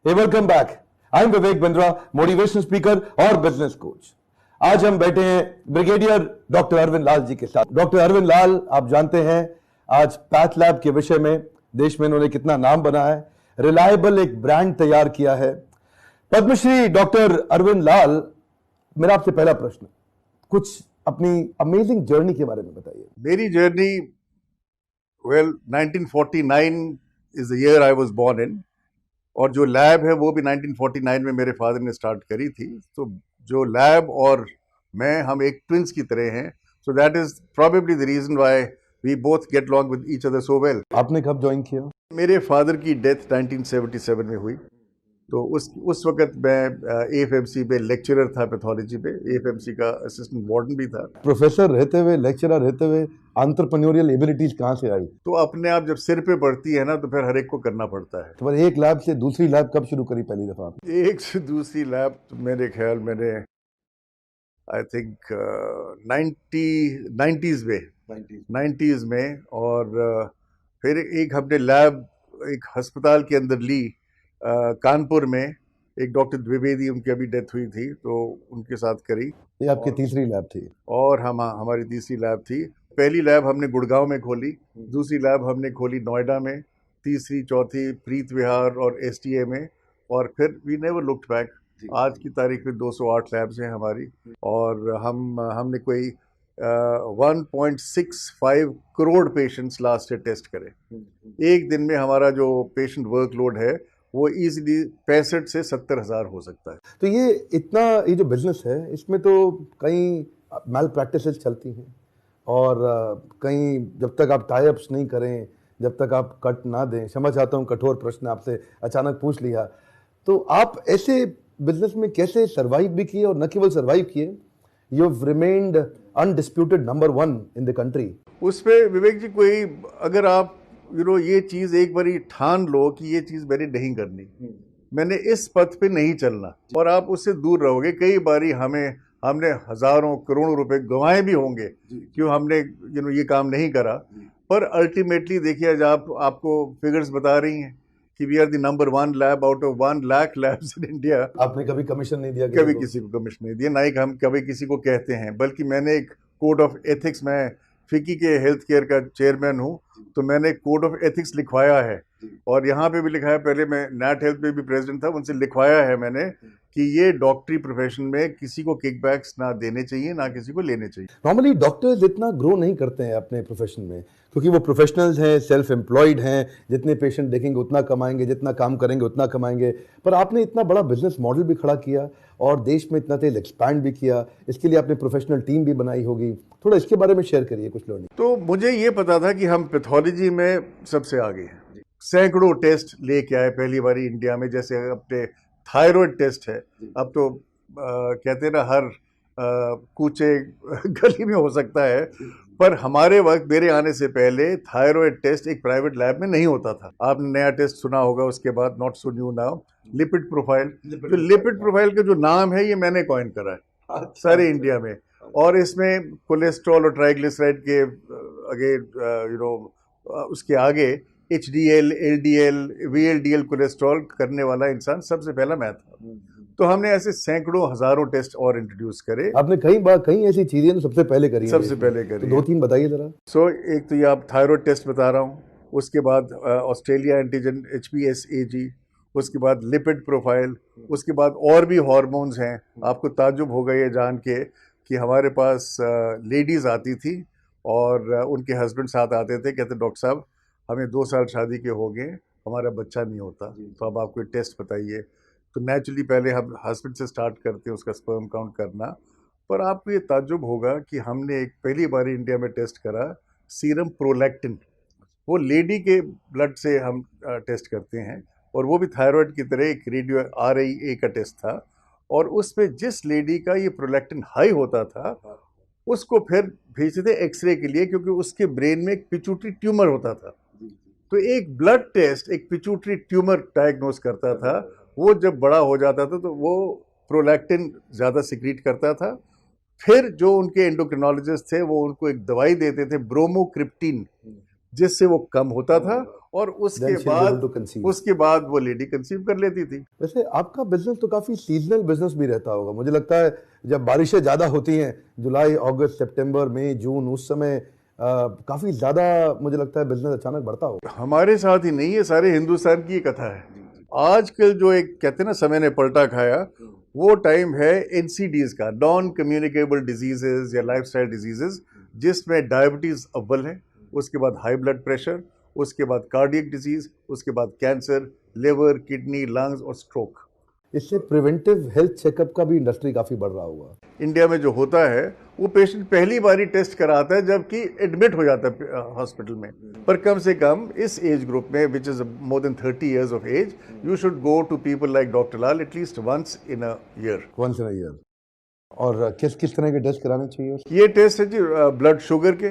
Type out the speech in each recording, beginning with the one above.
Hey, welcome back. I'm Vivek Bindra, motivational speaker और business coach. आज हम बैठे हैं ब्रिगेडियर डॉक्टर अरविंद लाल जी के साथ। डॉक्टर अरविंद लाल, आप जानते हैं आज पैथ लैब के विषय में देश में इन्होंने कितना नाम बनाया है, रिलायबल एक ब्रांड तैयार किया है। पद्मश्री डॉक्टर अरविंद लाल, मेरा आपसे पहला प्रश्न, कुछ अपनी अमेजिंग जर्नी के बारे में बताइए। मेरी journey, well 1949 is the year I was born in, और जो लैब है वो भी 1949 में मेरे फादर ने स्टार्ट करी थी। तो जो लैब और मैं, हम एक ट्विंस की तरह हैं। So that is probably the reason why we both get along with each other so well. आपने कब ज्वाइन किया? मेरे फादर की डेथ 1977 में हुई, तो उस वक्त मैं एएफएमसी पे लेक्चरर था, पैथोलॉजी पे। एएफएमसी का असिस्टेंट वार्डन भी था। प्रोफेसर रहते हुए, लेक्चरर रहते हुए एंटरप्रेन्योरियल एबिलिटीज कहाँ से आई? तो अपने आप जब सिर पे पड़ती है ना, तो फिर हर एक को करना पड़ता है। तो एक लैब से दूसरी लैब कब शुरू करी पहली दफा? एक से दूसरी लैब तो मेरे ख्याल मैंने आई थिंक 90s में, और फिर एक हमने लैब एक अस्पताल के अंदर ली, कानपुर में। एक डॉक्टर द्विवेदी, उनकी अभी डेथ हुई थी, तो उनके साथ करी। ये आपकी तीसरी लैब थी? और हमारी तीसरी लैब थी। पहली लैब हमने गुड़गांव में खोली, दूसरी लैब हमने खोली नोएडा में, तीसरी चौथी प्रीत विहार और एसटीए में, और फिर वी नेवर लुक्ड बैक। आज की तारीख में 208 लैब्स हैं हमारी, और हमने कोई 1.65 crore patients last year test करे। एक दिन में हमारा जो पेशेंट वर्कलोड है वो इजीली 65 से 70 हज़ार हो सकता है। तो ये जो बिजनेस है, इसमें तो कई मैल प्रैक्टिसेस चलती हैं, और कहीं जब तक आप टाई अप्स नहीं करें, जब तक आप कट ना दें, क्षमा चाहता हूँ कठोर प्रश्न आपसे अचानक पूछ लिया, तो आप ऐसे बिजनेस में कैसे सर्वाइव भी किए, और न केवल सर्वाइव किए, you have remained undisputed number 1 in the country. उसपे विवेक जी, कोई अगर आप ये चीज एक बारी ठान लो कि ये चीज मैंने नहीं करनी, मैंने इस पथ पे नहीं चलना, और आप उससे दूर रहोगे। कई बारी हमने हजारों करोड़ों रुपए गंवाए भी होंगे क्यों हमने ये काम नहीं करा। पर अल्टीमेटली देखिए, आज आपको फिगर्स बता रही हैं कि we are the number 1 lab out of 1 lakh labs in India. आपने कभी कमीशन नहीं दिया? कभी किसी को कमीशन नहीं दिया, ना ही हम कभी किसी को कहते हैं। बल्कि मैंने एक कोड ऑफ एथिक्स, मैं फिकी के हेल्थ केयर का चेयरमैन हूँ, तो मैंने कोड ऑफ एथिक्स लिखवाया है, और यहाँ पे भी लिखा है। पहले मैं नैट हेल्थ में भी प्रेसिडेंट था, उनसे लिखवाया है मैंने कि ये डॉक्टरी प्रोफेशन में किसी को किकबैक्स ना देने चाहिए, ना किसी को लेने चाहिए। नॉर्मली डॉक्टर्स इतना ग्रो नहीं करते हैं अपने प्रोफेशन में, क्योंकि वो प्रोफेशनल्स हैं, सेल्फ एम्प्लॉयड हैं, जितने पेशेंट देखेंगे उतना कमाएंगे, जितना काम करेंगे उतना कमाएंगे। पर आपने इतना बड़ा बिजनेस मॉडल भी खड़ा किया, और देश में इतना तेज एक्सपैंड भी किया, इसके लिए आपने प्रोफेशनल टीम भी बनाई होगी। थोड़ा इसके बारे में शेयर करिए कुछ लर्निंग। तो मुझे ये पता था कि हम पैथोलॉजी में सबसे आगे हैं। सैकड़ों टेस्ट लेके आए पहली बारी इंडिया में, जैसे अपने थायराइड टेस्ट है। अब तो कहते हैं ना, हर कूचे गली में हो सकता है, पर हमारे वक्त, मेरे आने से पहले थायराइड टेस्ट एक प्राइवेट लैब में नहीं होता था। आपने नया टेस्ट सुना होगा उसके बाद, not so new now, lipid profile. जो लिपिड प्रोफाइल का जो नाम है, ये मैंने कॉइन करा है सारे इंडिया में। और इसमें कोलेस्ट्रॉल और ट्राइग्लिसराइड के उसके आगे HDL, LDL, VLDL कोलेस्ट्रॉल करने वाला इंसान सबसे पहला मैं था। तो हमने ऐसे सैकड़ों हजारों टेस्ट और इंट्रोड्यूस करे। आपने कई ऐसी चीजें तो सबसे पहले करी, तो 2-3 बताइए जरा। एक तो ये आप थायराइड टेस्ट बता रहा हूँ, उसके बाद ऑस्ट्रेलिया एंटीजन HPSAG, उसके बाद लिपिड प्रोफाइल, उसके बाद और भी हार्मोन्स हैं। आपको ताज्जुब होगा ये जान के कि हमारे पास लेडीज आती थी, और उनके हस्बैंड साथ आते थे, कहते डॉक्टर साहब हमें 2 साल शादी के हो गए, हमारा बच्चा नहीं होता, तो अब आप कोई टेस्ट बताइए। तो नेचुरली पहले हम हस्बैंड से स्टार्ट करते हैं उसका स्पर्म काउंट करना। पर आपको ये ताज्जुब होगा कि हमने एक पहली बार इंडिया में टेस्ट करा सीरम प्रोलैक्टिन। वो लेडी के ब्लड से हम टेस्ट करते हैं, और वो भी थायराइड की तरह एक रेडियो RIA का टेस्ट था। और उसमें जिस लेडी का ये प्रोलैक्टिन हाई होता था, उसको फिर भेजते थे एक्सरे के लिए, क्योंकि उसके ब्रेन में एक पिट्यूटरी ट्यूमर होता था। तो एक ब्लड टेस्ट एक पिट्यूटरी ट्यूमर डायग्नोस करता था। वो जब बड़ा हो जाता था तो वो प्रोलैक्टिन ज़्यादा सिक्रीट करता था। फिर जो उनके एंडोक्रिनोलॉजिस्ट थे वो उनको एक दवाई देते थे, ब्रोमोक्रिप्टिन, जिससे वो कम होता था और Then she'll be able to conceive. उसके बाद वो लेडी कंसीव कर लेती थी। वैसे आपका बिजनेस तो काफी सीजनल बिजनेस भी रहता होगा, मुझे लगता है जब बारिशें ज्यादा होती हैं जुलाई, अगस्त, सितंबर, मई, जून, उस समय काफी ज्यादा मुझे लगता है बिजनेस अचानक बढ़ता होगा। हमारे साथ ही नहीं, ये सारे हिंदुस्तान की कथा है। आजकल जो एक कहते हैं ना समय ने पलटा खाया, वो टाइम है एनसीडीज का, नॉन कम्युनिकेबल डिजीजेस या लाइफस्टाइल डिजीजेस, जिसमें डायबिटीज अव्वल है, उसके बाद हाई ब्लड प्रेशर, उसके बाद कार्डियक डिजीज, उसके बाद कैंसर, लिवर, किडनी, लंग्स और स्ट्रोक। इससे प्रिवेंटिव हेल्थ चेकअप का भी इंडस्ट्री काफी बढ़ रहा होगा। इंडिया में जो होता है वो पेशेंट पहली बारी टेस्ट कराता है जबकि एडमिट हो जाता है हॉस्पिटल में, पर कम से कम इस एज ग्रुप में which is more than 30 years of age, you should go to people like doctor Lal at least once in a year. और किस किस तरह के टेस्ट कराने चाहिए? ये टेस्ट है जी ब्लड शुगर के,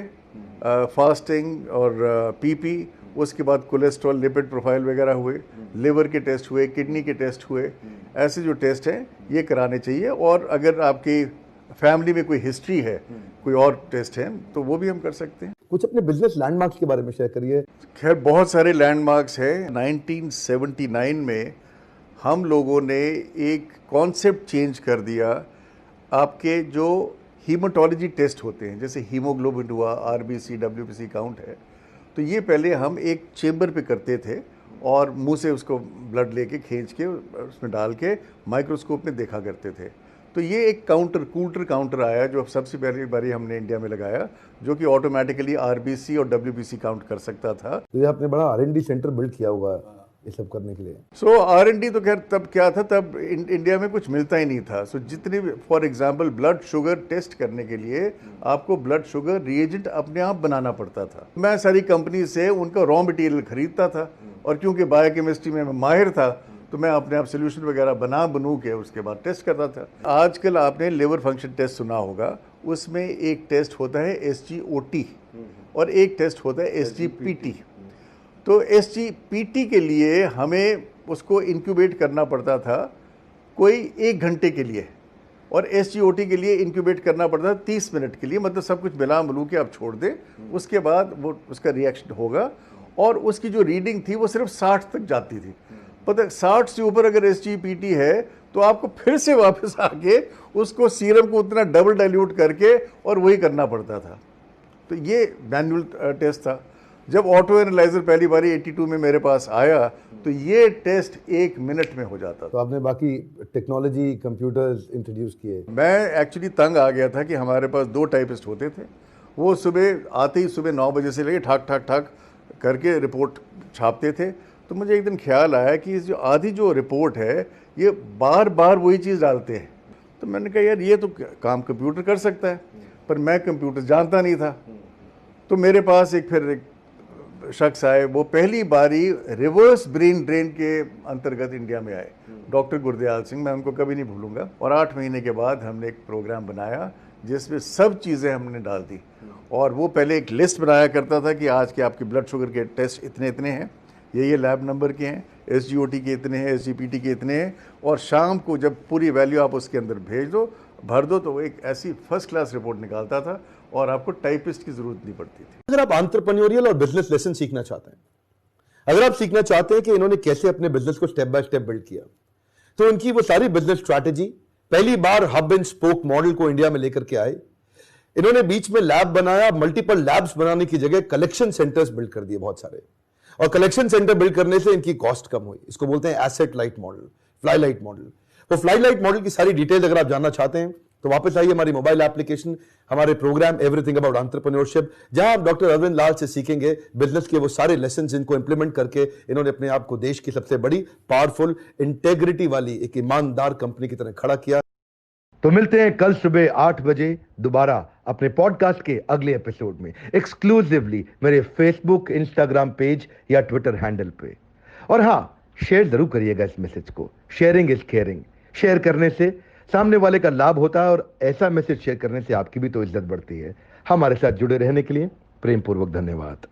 फास्टिंग और पीपी, उसके बाद कोलेस्ट्रॉल, लिपिड प्रोफाइल वगैरह हुए, लिवर के टेस्ट हुए, किडनी के टेस्ट हुए, ऐसे जो टेस्ट हैं ये कराने चाहिए। और अगर आपकी फैमिली में कोई हिस्ट्री है, कोई और टेस्ट है, तो वो भी हम कर सकते हैं। कुछ अपने बिजनेस लैंडमार्क्स के बारे में शेयर करिए। खैर बहुत सारे लैंडमार्क्स हैं। 1979 में हम लोगों ने एक कॉन्सेप्ट चेंज कर दिया। आपके जो हीमाटोलॉजी टेस्ट होते हैं, जैसे हीमोग्लोबिन हुआ, आरबीसी, डब्ल्यूबीसी काउंट है, तो ये पहले हम एक चेम्बर पे करते थे और मुंह से उसको ब्लड लेके खींच के उसमें डाल के माइक्रोस्कोप में देखा करते थे। तो ये एक कूल्टर काउंटर आया जो सबसे पहली बारी हमने इंडिया में लगाया, जो कि ऑटोमेटिकली आरबीसी और डब्ल्यूबीसी काउंट कर सकता था। तो ये आपने बड़ा R&D सेंटर बिल्ड किया होगा ये सब करने के लिए। सो R&D तो खैर तब क्या था, तब इंडिया में कुछ मिलता ही नहीं था। सो जितने भी, for example blood sugar test करने के लिए आपको ब्लड शुगर रिएजेंट अपने आप बनाना पड़ता था। मैं सारी कंपनी से उनका रॉ मटेरियल खरीदता था, और क्योंकि बायोकेमिस्ट्री में मैं माहिर था तो मैं अपने आप सोल्यूशन वगैरह बनू के उसके बाद टेस्ट करता था। आजकल आपने लिवर फंक्शन टेस्ट सुना होगा, उसमें एक टेस्ट होता है SGOT और एक टेस्ट होता है SGPT। तो SGPT के लिए हमें उसको इंक्यूबेट करना पड़ता था कोई 1 घंटे के लिए, और SGOT के लिए इंक्यूबेट करना पड़ता था 30 मिनट के लिए। मतलब सब कुछ मिलू के आप छोड़ दें, उसके बाद वो उसका रिएक्शन होगा, और उसकी जो रीडिंग थी वो सिर्फ 60 तक जाती थी। पता 60 से ऊपर अगर SGPT है तो आपको फिर से वापस आके उसको सीरम को उतना डबल डाइल्यूट करके और वही करना पड़ता था। तो ये मैनुअल टेस्ट था। जब ऑटो एनालाइजर पहली बारी 82 में मेरे पास आया तो ये टेस्ट 1 मिनट में हो जाता था। तो आपने बाकी टेक्नोलॉजी, कंप्यूटर्स इंट्रोड्यूस किए। मैं एक्चुअली तंग आ गया था कि हमारे पास 2 टाइपिस्ट होते थे। वो सुबह आते ही सुबह 9 बजे से लेके ठाक ठाक ठाक करके रिपोर्ट छापते थे। तो मुझे एक दिन ख्याल आया कि इस जो आधी जो रिपोर्ट है ये बार बार वही चीज़ डालते हैं। तो मैंने कहा यार ये तो काम कंप्यूटर कर सकता है, पर मैं कंप्यूटर जानता नहीं था। तो मेरे पास एक शख्स आए, वो पहली बारी रिवर्स ब्रेन ड्रेन के अंतर्गत इंडिया में आए, डॉक्टर गुरदयाल सिंह, मैं उनको कभी नहीं भूलूंगा। और 8 महीने के बाद हमने एक प्रोग्राम बनाया जिसमें सब चीज़ें हमने डाल दी। और वो पहले एक लिस्ट बनाया करता था कि आज के आपके ब्लड शुगर के टेस्ट इतने इतने हैं, ये लैब नंबर के हैं, SGOT के इतने हैं, SGPT के इतने हैं, और शाम को जब पूरी वैल्यू आप उसके अंदर भेज दो, भर दो, तो वो एक ऐसी फर्स्ट क्लास रिपोर्ट निकालता था और आपको टाइपिस्ट की जरूरत नहीं पड़ती थी। अगर आप एंटरप्रेन्योरियल और बिजनेस लेसन सीखना चाहते हैं, अगर आप सीखना चाहते हैं कि इन्होंने कैसे अपने बिजनेस को स्टेप बाय स्टेप बिल्ड किया, तो उनकी वो सारी बिजनेस स्ट्रैटेजी, पहली बार हब एंड स्पोक मॉडल को इंडिया में लेकर के आए। इन्होंने बीच में लैब बनाया, मल्टीपल लैब्स बनाने की जगह कलेक्शन सेंटर्स बिल्ड कर दिए बहुत सारे, और कलेक्शन सेंटर बिल्ड करने से इनकी कॉस्ट कम हुई। इसको बोलते हैं asset light model, fly light model. तो फ्लाई लाइट मॉडल की सारी डिटेल्स अगर आप जानना चाहते हैं तो वापस आइए हमारी मोबाइल एप्लीकेशन, हमारे प्रोग्राम एवरीथिंग अबाउट एंटरप्रेन्योरशिप, जहां आप डॉक्टर अरविंद लाल से सीखेंगे बिजनेस के वो सारे लेसन जिनको इंप्लीमेंट करके इन्होंने अपने आप को देश की सबसे बड़ी पावरफुल इंटेग्रिटी वाली एक ईमानदार कंपनी की तरह खड़ा किया। तो मिलते हैं कल सुबह 8 बजे दोबारा अपने पॉडकास्ट के अगले एपिसोड में, एक्सक्लूसिवली मेरे फेसबुक, इंस्टाग्राम पेज या ट्विटर हैंडल पे। और हां, शेयर जरूर करिएगा इस मैसेज को। Sharing is caring. शेयर करने से सामने वाले का लाभ होता है, और ऐसा मैसेज शेयर करने से आपकी भी तो इज्जत बढ़ती है। हमारे साथ जुड़े रहने के लिए प्रेम पूर्वक धन्यवाद।